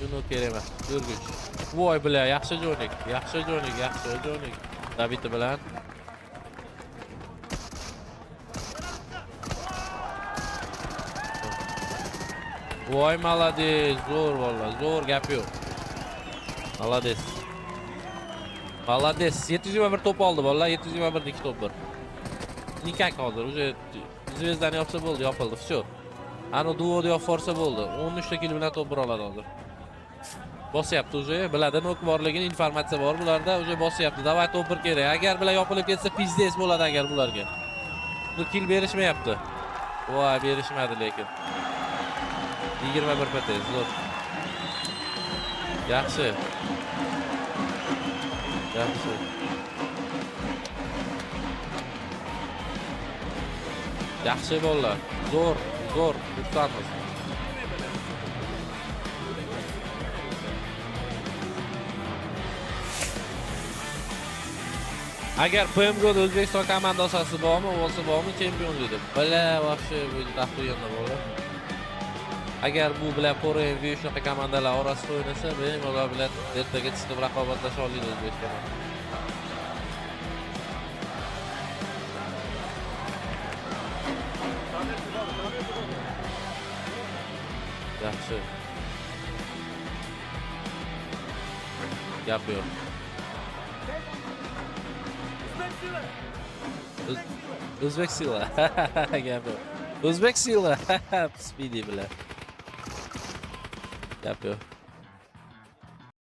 Şunu kereme. Görgüç. Voy bile yaxshi jo'nik. Yaxshi jo'nik, yaxshi jo'nik. David bilan. Voy malades, zo'r valla, zo'r gap yo'q. Malades. Malades. 721 top oldi valla, 721 2 top bir. Nikak hozir, уже zvezdani yopsa bo'ldi, yopildi, всё. Ana duo yo'q forsa bo'ldi. 13 ta kill bilan top bir oladi hozir. Bosyapti уже, biladi nok borligini, informatsiya bor bularda, уже bosyapti. Davay top bir kerak. Agar bilan yopilib ketsa pizdes bo'ladi agar bularga. Bu kill berishmayapti. Voy, berishmadi lekin. 21 PT, zo'r. Yaxshi. Yaxshi. Yaxshi bolalar. Zo'r, zo'r. Tutamiz. Agar PMG'da O'zbekiston komandasi bormi, bo'lsa bormi chempion dedim. Bala, вообще bu taxtiyonda bo'ladi. Agar bu bilan ProMV shunaqa komandalar orasida o'ynasa, men ular bilan ertaga chiqib raqobatlasha oladi O'zbekiston. Yaxshi. Gap yo'q. O'zbek sila. Gap yo'q. O'zbek sila. Speedy bilan. Gap yo'q.